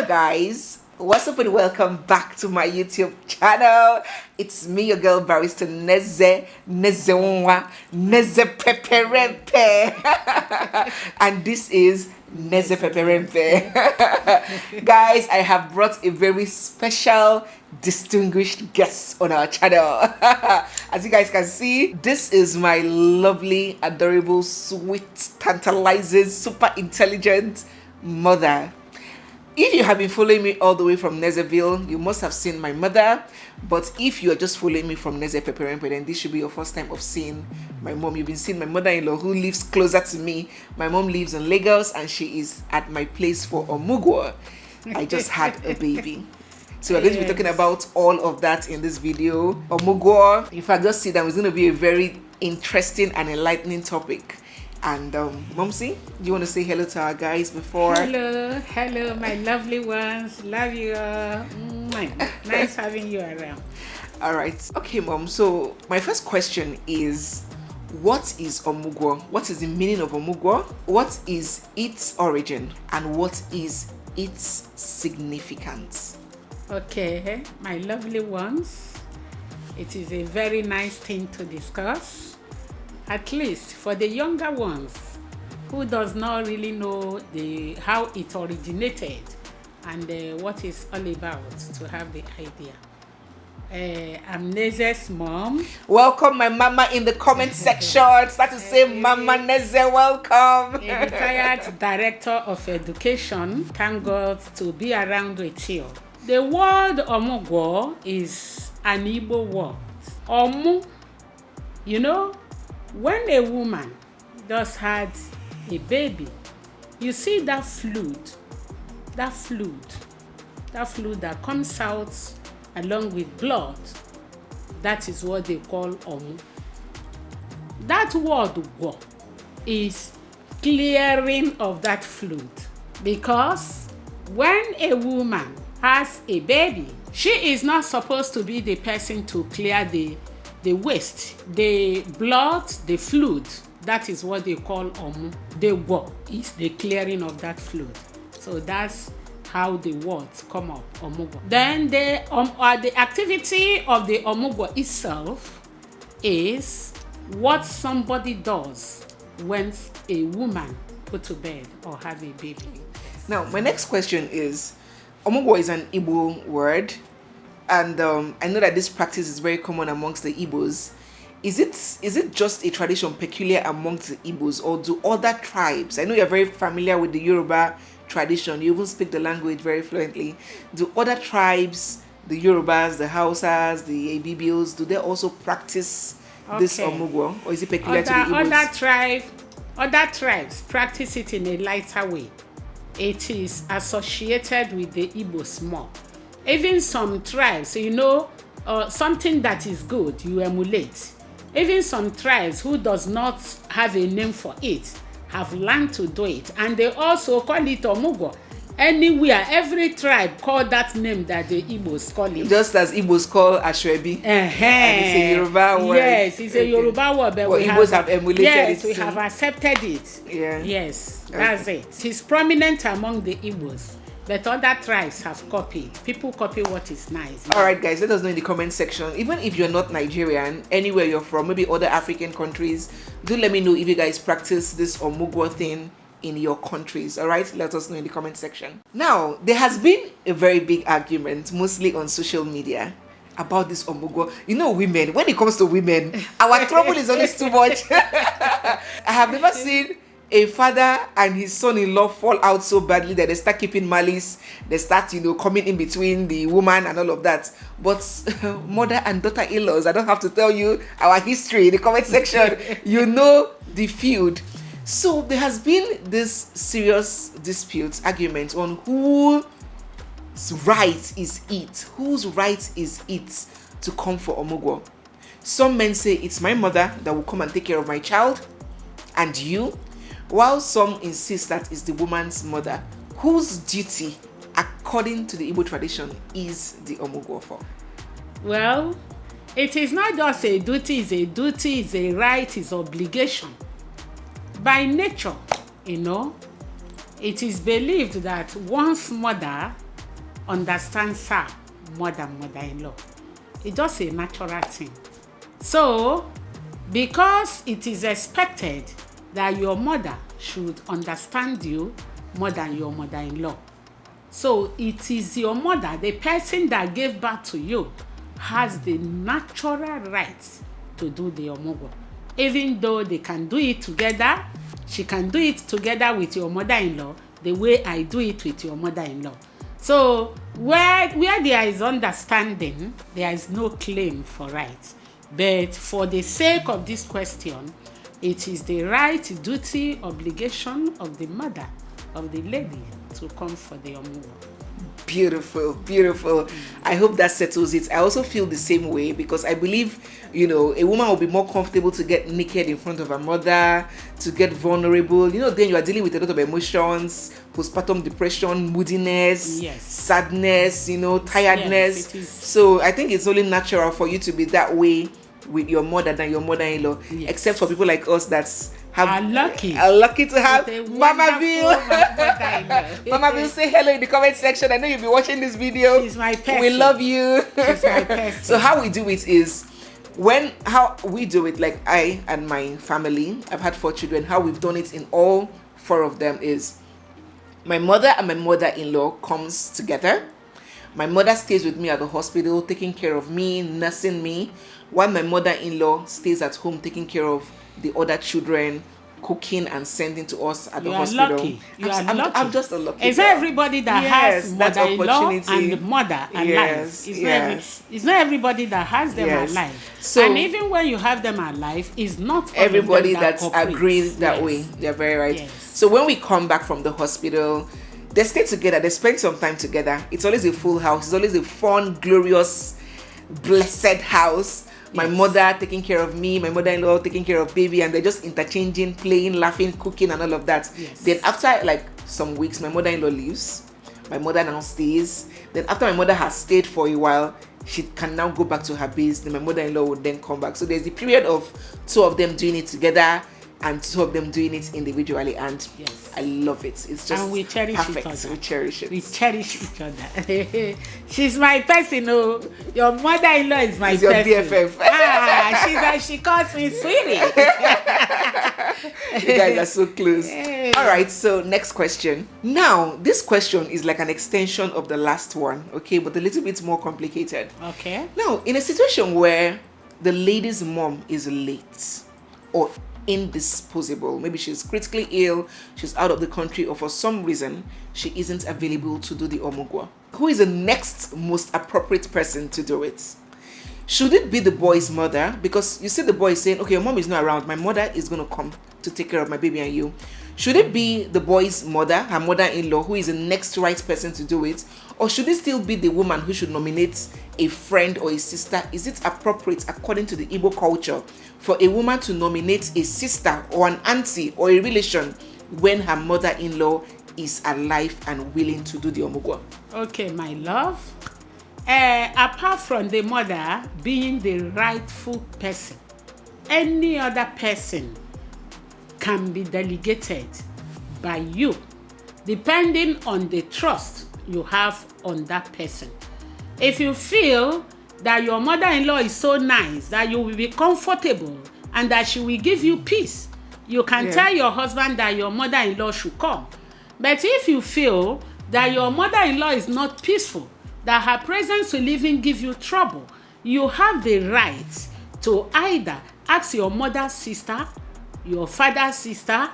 Hello guys, what's up and welcome back to my YouTube channel. It's me, your girl barrister Neze Peperempe and this is Neze Peperempe. Guys, I have brought a very special distinguished guest on our channel. As you guys can see, this is my lovely, adorable, sweet, tantalizing, super intelligent mother. If you have been following me all the way from Nezeville, you must have seen my mother. But if you are just following me from Neze Peperempe, then this should be your first time of seeing my mom. You've been seeing my mother-in-law who lives closer to me. My mom lives in Lagos and she is at my place for Omugwo. I just had a baby. So we're going to be talking about all of that in this video. Omugwo, if I just see that, it's going to be a very interesting and enlightening topic. And Momsi, do you want to say hello to our guys before? Hello, my lovely ones. Love you all. Nice having you around. All right. Okay, Mom. So my first question is, what is Omugwo? What is the meaning of Omugwo? What is its origin? And what is its significance? Okay, my lovely ones. It is a very nice thing to discuss. At least for the younger ones who does not really know how it originated and what it's all about, to have the idea. I'm Neze's mom. Welcome my mama in the comment section. Start to say Mama Neze, welcome. A retired director of education. Thank God to be around with you. The word Omugwo is an Igbo word. Omu, you know, when a woman just had a baby, you see that fluid that comes out along with blood. That is what they call Omu. That word Go is clearing of that fluid, because when a woman has a baby, she is not supposed to be the person to clear the waste, the blood, the fluid. That is what they call Omu. The Go is the clearing of that fluid. So that's how the words come up, Omugo. Then the activity of the Omugo itself is what somebody does when a woman put to bed or have a baby. Now, my next question is, Omugwo is an Igbo word. And I know that this practice is very common amongst the Igbos. Is it just a tradition peculiar amongst the Igbos, or do other tribes? I know you're very familiar with the Yoruba tradition. You even speak the language very fluently. Do other tribes, the Yorubas, the Hausas, the Ibibios, do they also practice this Omugwo, or is it peculiar to the Igbos? Other tribes practice it in a lighter way. It is associated with the Igbos more. Even some tribes, you know, something that is good, you emulate. Even some tribes who does not have a name for it have learned to do it, and they also call it Omugwo. Anywhere, every tribe call that name that the Igbos call it. Just as Igbos call Ashwebi. And it's a Yoruba word. Yes, it's a Yoruba word, but Igbos have emulated it. Yes, we have accepted it. Yeah. Yes, that's it. It's prominent among the Igbos. But other tribes have copied. People copy what is nice. All right, guys, let us know in the comment section. Even if you're not Nigerian, anywhere you're from, maybe other African countries, do let me know if you guys practice this Omugwo thing in your countries. All right, let us know in the comment section. Now, there has been a very big argument, mostly on social media, about this Omugwo. You know, women, when it comes to women, our trouble is always too much. I have never seen a father and his son-in-law fall out so badly that they start keeping malice. They start, coming in between the woman and all of that. But mother and daughter-in-laws, I don't have to tell you our history in the comment section. You know the feud. So there has been this serious dispute, argument on whose right is it? Whose right is it to come for Omugwo? Some men say it's my mother that will come and take care of my child and you, while some insist that it's the woman's mother. Whose duty, according to the Igbo tradition, is the Omugwo for? Well, it is not just a duty, it's a right, it's obligation. By nature, it is believed that one's mother understands her more than mother-in-law. It's just a natural thing. So, because it is expected that your mother should understand you more than your mother-in-law, so it is your mother, the person that gave birth to you, has the natural right to do the Omugo. Even though they can do it together, she can do it together with your mother-in-law the way I do it with your mother-in-law. So where there is understanding, there is no claim for right. But for the sake of this question, it is the right, duty, obligation of the mother, of the lady, to come for the Omugo. Beautiful, beautiful. I hope that settles it. I also feel the same way, because I believe, a woman will be more comfortable to get naked in front of her mother, to get vulnerable. Then you are dealing with a lot of emotions, postpartum depression, moodiness, Yes. sadness, tiredness. Yes, so I think it's only natural for you to be that way with your mother than your mother-in-law, Yes. except for people like us that are lucky to have Mama Bill. mother-in-law. Mama Bill, say hello in the comment section. I know you'll be watching this video. She's my person. We love you. She's my person. So how we do it is, how we do it, like I and my family, I've had 4 children, how we've done it in all 4 of them is, my mother and my mother-in-law comes together. My mother stays with me at the hospital, taking care of me, nursing me, while my mother-in-law stays at home taking care of the other children, cooking and sending to us at the hospital. Lucky. I'm just a lucky It's girl. not everybody that has that mother-in-law opportunity. and mother alive. Yes, It's not everybody that has them Yes. alive. So- and even when you have them alive, it's not all Everybody of them that that cooperates. agrees that Yes. way. They're very right. Yes. So when we come back from the hospital, they stay together, they spend some time together. It's always a full house. It's always a fun, glorious, blessed house. My Yes. mother taking care of me, my mother-in-law taking care of baby, and they're just interchanging, playing, laughing, cooking, and all of that. Yes. Then after like some weeks, my mother-in-law leaves. My mother now stays. Then after my mother has stayed for a while, she can now go back to her base. Then my mother-in-law would then come back. So there's the period of 2 of them doing it together and 2 of them doing it individually, and Yes. I love it. It's just And we cherish perfect. each other. We cherish it. We cherish each other. She's my person. Oh, your mother-in-law is my She's your person. BFF. She calls me sweetie. You guys are so close. Hey. All right, so next question. Now, this question is like an extension of the last one, okay, but a little bit more complicated. Okay. Now, in a situation where the lady's mom is late or indisposable, maybe she's critically ill, she's out of the country, or for some reason she isn't available to do the Omugwo, who is the next most appropriate person to do it? Should it be the boy's mother? Because you see the boy saying, okay, your mom is not around, my mother is going to come to take care of my baby and you. Should it be the boy's mother, her mother-in-law, who is the next right person to do it? Or should it still be the woman who should nominate a friend or a sister? Is it appropriate, according to the Igbo culture, for a woman to nominate a sister or an auntie or a relation when her mother-in-law is alive and willing to do the Omugwo? Okay, my love. Apart from the mother being the rightful person, any other person can be delegated by you, depending on the trust you have on that person. If you feel that your mother-in-law is so nice that you will be comfortable and that she will give you peace, you can tell your husband that your mother-in-law should come. But if you feel that your mother-in-law is not peaceful, that her presence will even give you trouble, you have the right to either ask your mother's sister, your father's sister,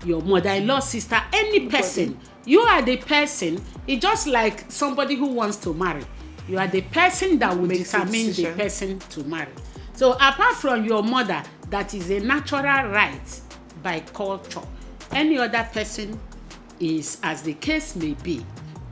your mother-in-law's sister, any person. You are the person. It's just like somebody who wants to marry. You are the person that will determine the person to marry. So apart from your mother, that is a natural right by culture. Any other person is, as the case may be,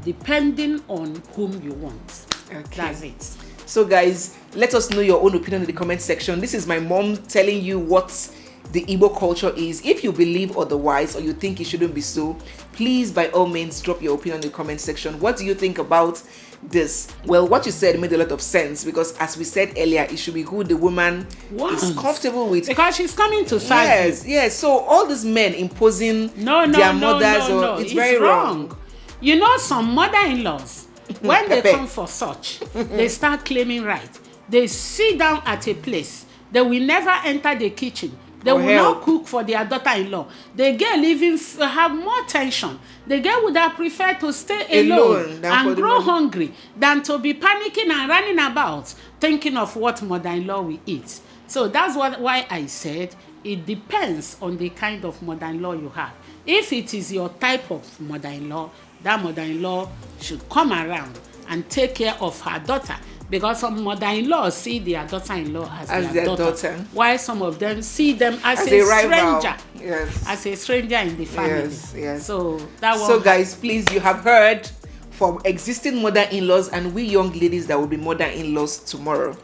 depending on whom you want. Okay. That's it. So guys, let us know your own opinion in the comment section. This is my mom telling you what the Igbo culture is. If you believe otherwise or you think it shouldn't be so, please by all means drop your opinion in the comment section. What do you think about this? Well, what you said made a lot of sense, because as we said earlier, it should be who the woman is comfortable with, because she's coming to serve yes. So all these men imposing their mothers, no. it's very wrong. You know, some mother-in-laws When they come for such, they start claiming right. They sit down at a place. They will never enter the kitchen. They will not cook for their daughter-in-law. The girl even have more tension. The girl would have preferred to stay alone and grow hungry than to be panicking and running about thinking of what mother-in-law will eat. So that's why I said it depends on the kind of mother-in-law you have. If it is your type of mother-in-law, that mother-in-law should come around and take care of her daughter. Because some mother-in-law see their daughter-in-law as their daughter, while some of them see them as a stranger. Yes. As a stranger in the family. Yes. So that one. So guys, please, you have heard from existing mother-in-laws and we young ladies that will be mother-in-laws tomorrow.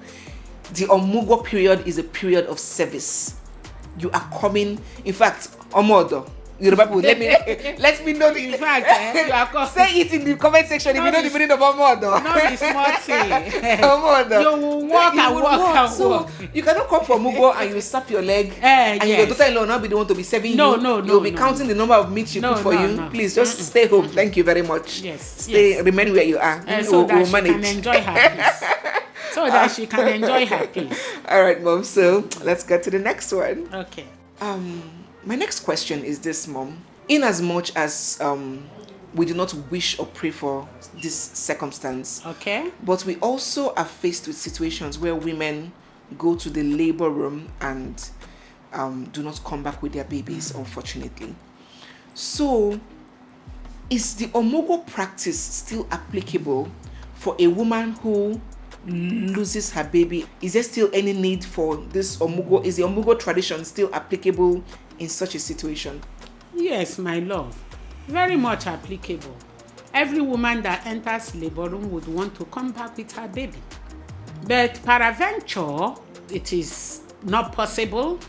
The Omugwo period is a period of service. You are coming. In fact, Omodo. Yoruba people, let me know the in fact, you are say it in the comment section if you know the meaning of Omodo. Not the small thing. Omodo. You will walk and walk. So you cannot come from Omugo and you slap your leg and your daughter-in-law will not be the one to be serving you. No. You'll be counting the number of meat she cook for you. Please just stay home. Thank you very much. Yes. Remain where you are. So that she can enjoy her peace. So that she can enjoy her peace. All right, Mom. So let's get to the next one. Okay. My next question is this, Mom. In as much as we do not wish or pray for this circumstance, okay, but we also are faced with situations where women go to the labor room and do not come back with their babies, unfortunately. So, is the Omugo practice still applicable for a woman who loses her baby? Is there still any need for this Omugo? Is the Omugo tradition still applicable in such a situation? Yes, my love, very much applicable. Every woman that enters labor room would want to come back with her baby, but peradventure it is not possible.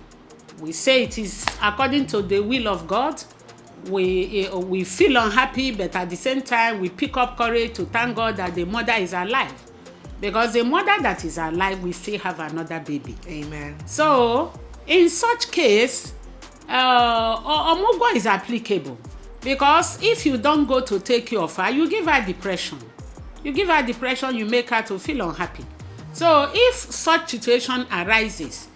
We say it is according to the will of God. We feel unhappy, but at the same time we pick up courage to thank God that the mother is alive, because the mother that is alive will still have another baby. Amen. So in such case, Omugo is applicable, because if you don't go to take care of her, you give her depression. You make her to feel unhappy. So if such situation arises,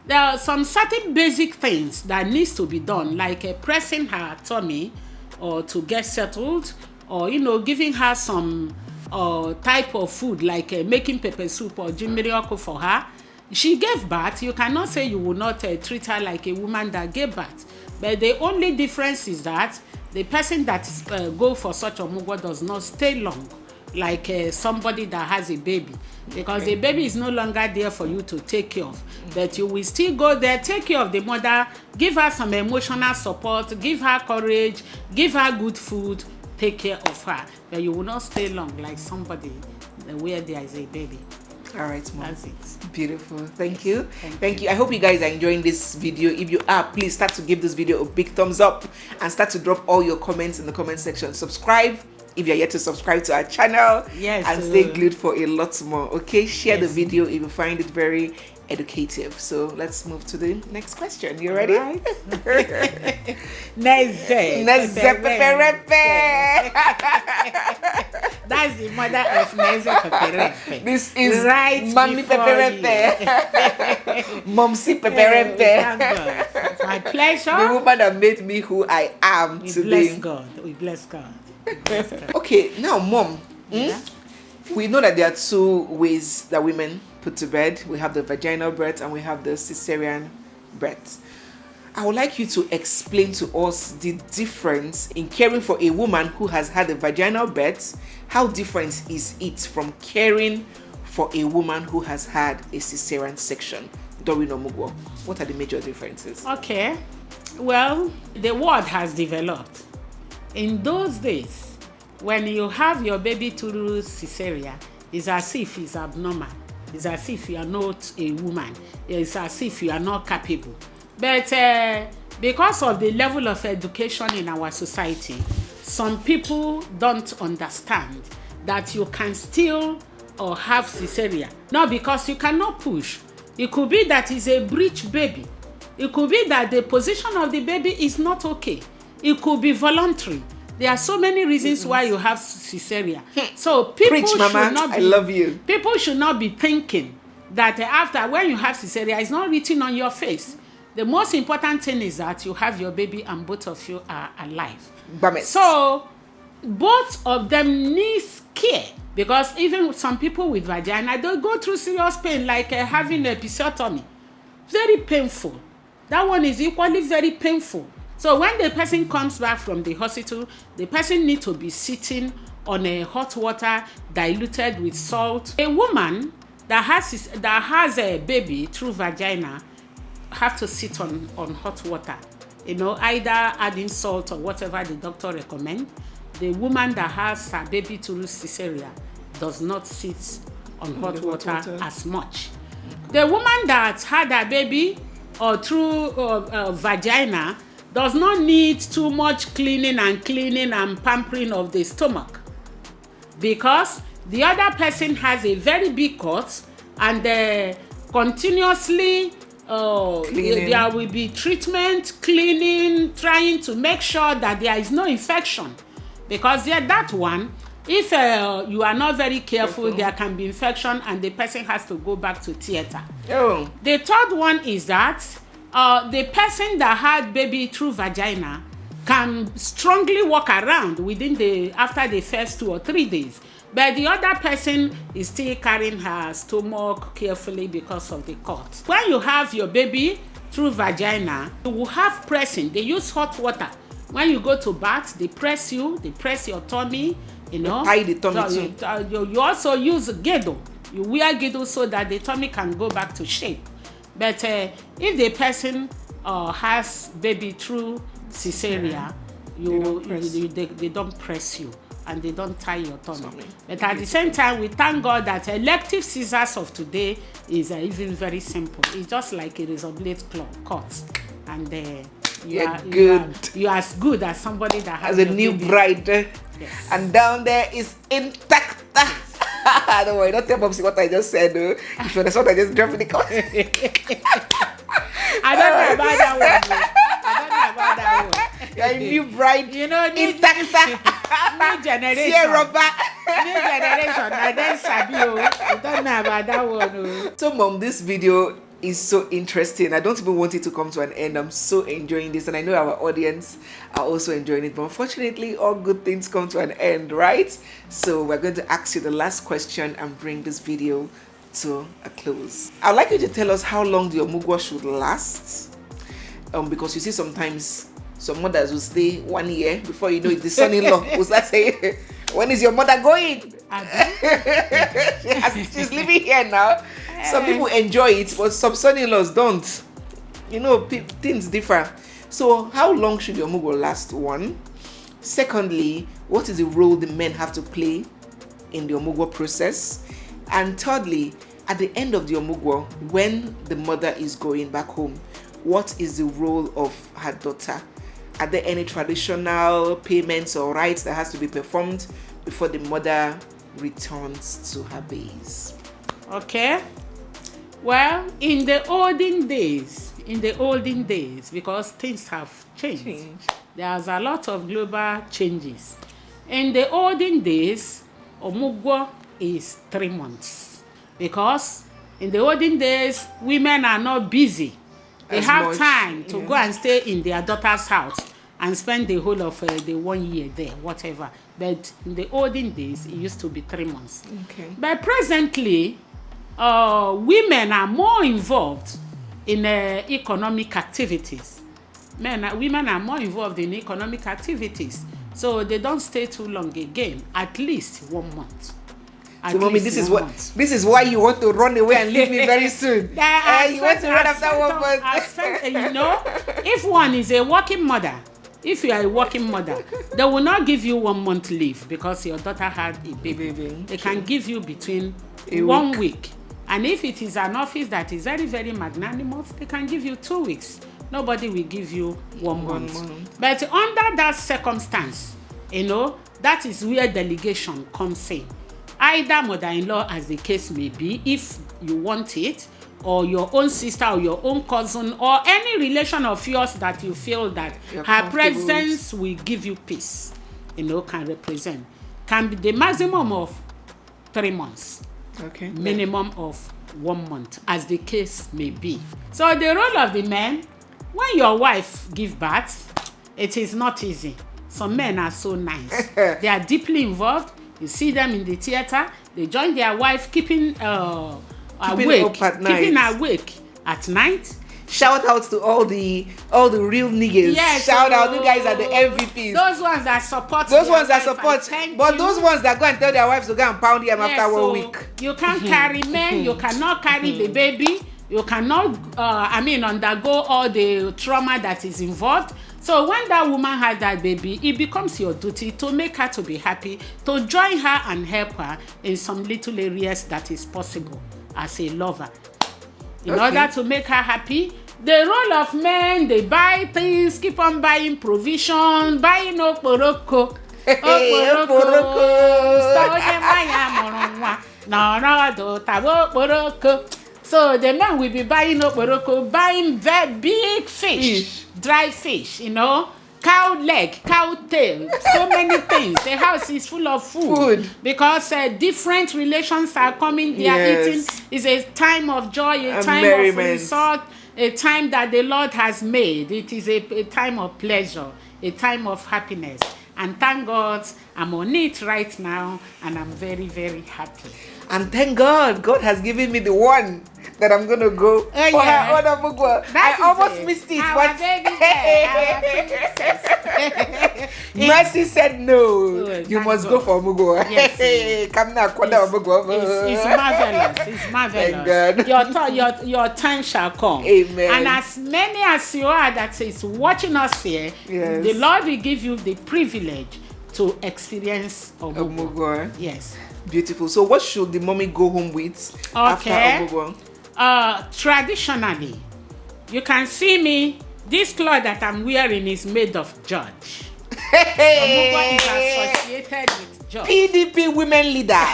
there are some certain basic things that needs to be done, like pressing her tummy or to get settled, or giving her some type of food, like making pepper soup or jimirioko for her. She gave birth. You cannot say you will not treat her like a woman that gave birth. But the only difference is that the person that go for such a Omugo does not stay long, like somebody that has a baby, because the baby is no longer there for you to take care of. But you will still go there, take care of the mother, give her some emotional support, give her courage, give her good food, take care of her. But you will not stay long like somebody where there is a baby. All right, Mom. That's it. Beautiful. Thank you. Thank you. I hope you guys are enjoying this video. If you are, please start to give this video a big thumbs up and start to drop all your comments in the comment section. Subscribe if you're yet to subscribe to our channel. Yes. And stay glued for a lot more. Okay, share the video if you find it very educative. So let's move to the next question. You ready? Right. Neze Peperepe. That's the mother of Neze Peperepe. This is right, Mommy Peperepe. Momsi Peperepe. It's my pleasure. The woman that made me who I am today. We bless God. Okay, now, Mom. We know that there are two ways that women put to bed. We have the vaginal birth and we have the cesarean birth. I would like you to explain to us the difference in caring for a woman who has had a vaginal birth. How different is it from caring for a woman who has had a cesarean section during Omugwo? What are the major differences? Okay, well, the world has developed. In those days, when you have your baby through cesarean, it's as if it's abnormal. It's as if you are not a woman. It's as if you are not capable. But because of the level of education in our society, some people don't understand that you can still have cesarean. Not because you cannot push. It could be that it's a breech baby. It could be that the position of the baby is not okay. It could be voluntary. There are so many reasons why you have cesarean. So people Preach, Mama. should not be, I love you. People should not be thinking that after when you have cesarean, it's not written on your face. The most important thing is that you have your baby and both of you are alive. Bamet. So both of them need care, because even some people with vagina, they go through serious pain, like having an episiotomy. Very painful. That one is equally very painful. So when the person comes back from the hospital, the person needs to be sitting on a hot water diluted with salt. A woman that has a baby through vagina have to sit on hot water, either adding salt or whatever the doctor recommends. The woman that has her baby through cesarean does not sit on hot water as much. The woman that had her baby or through vagina does not need too much cleaning and pampering of the stomach, because the other person has a very big cut and continuously there will be treatment, cleaning, trying to make sure that there is no infection, because that one, if you are not very careful, there can be infection and the person has to go back to theater. Oh. The third one is that the person that had baby through vagina can strongly walk around after the first 2 or 3 days, but the other person is still carrying her stomach carefully because of the cut. When you have your baby through vagina, you will have pressing. They use hot water. When you go to bath, they press your tummy, tie the tummy too. You also use girdle. You wear girdle so that the tummy can go back to shape. But if the person has baby through cesarean, they don't press you and they don't tie your tummy. But at the same time, we thank God that elective scissors of today is even very simple. It's just like a razor blade cut, and you are as good as somebody that has a new bride. Yes. And down there is intact. Don't worry, don't tell Momsi what I just said. If you understand what I just dropped in the cut. I don't know about that one. You're a new bride. Intact. New generation. New generation. I don't sabi. I don't know about that one. So, Mom, this video is so interesting. I don't even want it to come to an end. I'm so enjoying this, and I know our audience are also enjoying it. But unfortunately, all good things come to an end, right? So we're going to ask you the last question and bring this video to a close. I'd like you to tell us how long the Omugwo should last. Because you see sometimes some mothers will stay 1 year before you know it. The son-in-law will start saying, "When is your mother going?" She's living here now. Some people enjoy it, but some son-in-laws don't. Things differ. So how long should the Omugo last? One. Secondly, what is the role the men have to play in the Omugo process? And thirdly, at the end of the Omugwo, when the mother is going back home, what is the role of her daughter? Are there any traditional payments or rites that has to be performed before the mother returns to her base? Okay. Well, in the olden days, because things have changed. There's a lot of global changes. In the olden days, Omugwo is 3 months, because in the olden days, women are not busy. They have time to go and stay in their daughter's house and spend the whole of the 1 year there, whatever. But in the olden days, it used to be 3 months. Okay. But presently, women are more involved in economic activities. Women are more involved in economic activities, so they don't stay too long again. At least 1 month. So, Mommy, this is why you want to run away and leave me very soon. You want to run after 1 month. If one is a working mother, if you are a working mother, they will not give you 1 month leave because your daughter had a baby. They can give you between 1 week. And if it is an office that is very, very magnanimous, they can give you 2 weeks. Nobody will give you 1 month. But under that circumstance, that is where delegation comes in. Either mother-in-law, as the case may be, if you want it, or your own sister or your own cousin or any relation of yours that you feel that her presence will give you peace. can represent, can be the maximum of 3 months, Okay. minimum of 1 month, as the case may be. So the role of the men, when your wife give birth, it is not easy. Some men are so nice. They are deeply involved. You see them in the theater. They join their wife, keeping awake, up at night. keeping awake at night. Shout out to all the real niggas. Yes, Shout out, you guys are the MVPs. Those ones that support. Those their ones that wife and support, thank but you. those ones that go and tell their wives to go and pound them after so 1 week. You can't carry men. You cannot carry the baby. You cannot, undergo all the trauma that is involved. So when that woman has that baby, it becomes your duty to make her to be happy, to join her and help her in some little areas that is possible as a lover. In order to make her happy, the role of men, they buy things, keep on buying provision, buying okporoko. So the man will be buying okporoko, buying very big fish, dry fish, cow leg, cow tail, so many things. The house is full of food. Because different relations are coming. They are eating. It's a time of joy, a time of resort, a time that the Lord has made. It is a time of pleasure, a time of happiness. And thank God I'm on it right now, and I'm very, very happy. And thank God, God has given me the one that I'm gonna go for her own Omugwo. I almost missed it, our but Mercy said no. You must go for Omugwo. Yes, come now, Omugwo. It's marvelous. It's marvelous. Thank God. Your time shall come. Amen. And as many as you are that is watching us here, the Lord will give you the privilege to experience Omugwo. Yes. Beautiful. So what should the mommy go home with after Omugwo? Traditionally, you can see me. This cloth that I'm wearing is made of George. Omugwo is associated with George. PDP women leader.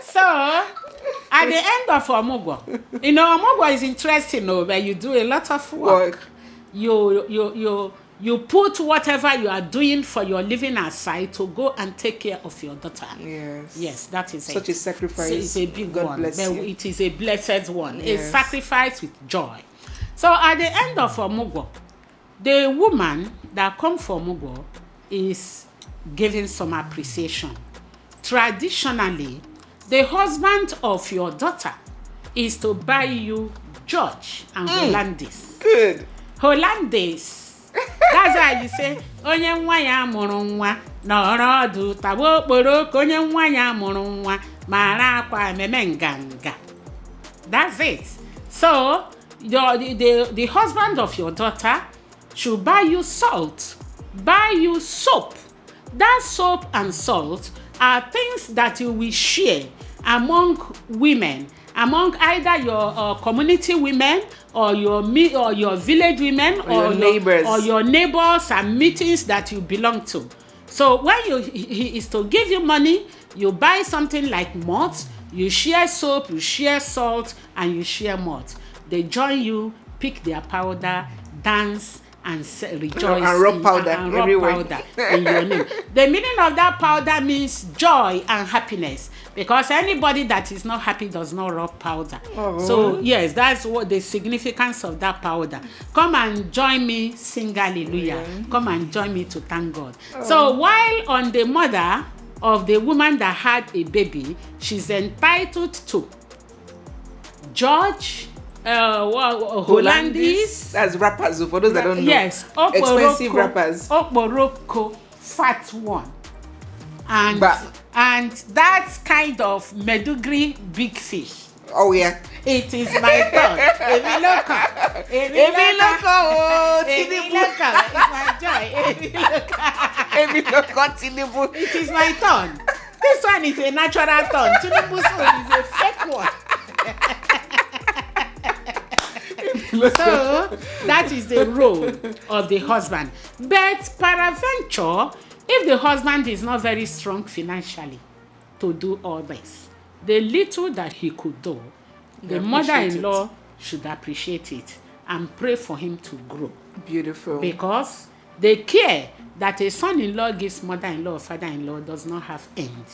So, at the end of Omugwo, Omugwo is interesting, where you do a lot of work. You put whatever you are doing for your living aside to go and take care of your daughter. Yes, that is such a sacrifice. So it's a big God one. bless you. It is a blessed one. A sacrifice with joy. So at the end of Omugwo, the woman that comes for Omugwo is giving some appreciation. Traditionally, the husband of your daughter is to buy you George and Hollandaise. Good. Hollandaise. That's why you say, onye nwa ya mụrụ nwa nọrọ ọdụ taba okporoko, onye nwa ya mụrụ nwa mara akwa ememe nganga. That's it. So, the husband of your daughter should buy you salt, buy you soap. That soap and salt are things that you will share among women, among either your community women or your village women or your neighbors, or your neighbors and meetings that you belong to. So when he is to give you money, you buy something like malt, you share soap, you share salt, and you share malt. They join you, pick their powder, dance, and rejoice and rub powder everywhere. Powder in your name. The meaning of that powder means joy and happiness, because anybody that is not happy does not rub powder. So yes, that's what the significance of that powder. Come and join me, sing hallelujah. Come and join me to thank God. So while on the mother of the woman that had a baby, she's entitled to George, Hollandaise. That's rappers, for those that don't know. Yes, expensive rappers. Okporoko, fat one. And that kind of Medugri big fish. Oh yeah. It is my turn. Eviloko. It's my joy. Tinubu. It is my turn. This one is a natural turn. Tinubu's one is a fake one. So that is the role of the husband. But peradventure, if the husband is not very strong financially to do all this, the little that he could do, the mother-in-law should appreciate it and pray for him to grow. Beautiful. Because The care that a son-in-law gives mother-in-law or father-in-law does not have end.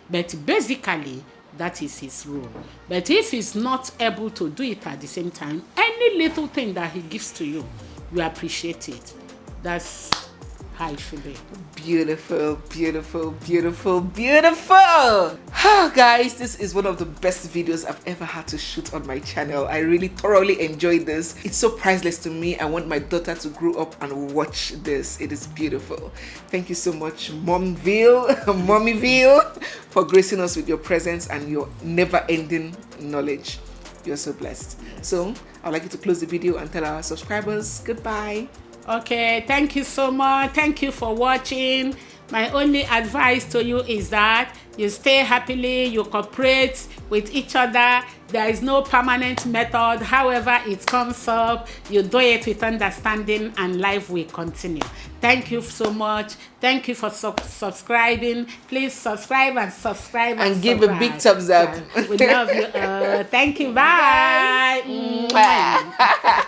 But basically, that is his role. But if he's not able to do it at the same time, any little thing that he gives to you, you appreciate it. That's how it should be. Beautiful, beautiful, beautiful, beautiful. Oh, guys, this is one of the best videos I've ever had to shoot on my channel. I really thoroughly enjoyed this. It's so priceless to me. I want my daughter to grow up and watch this. It is beautiful. Thank you so much, Mommyville, for gracing us with your presence and your never-ending knowledge. You're so blessed. So I'd like you to close the video and tell our subscribers goodbye. Okay, thank you so much. Thank you for watching. My only advice to you is that you stay happily, you cooperate with each other. There is no permanent method. However it comes up, you do it with understanding and life will continue. Thank you so much. Thank you for subscribing. Please subscribe and give a big thumbs up. We love you. Thank you. Bye. Bye.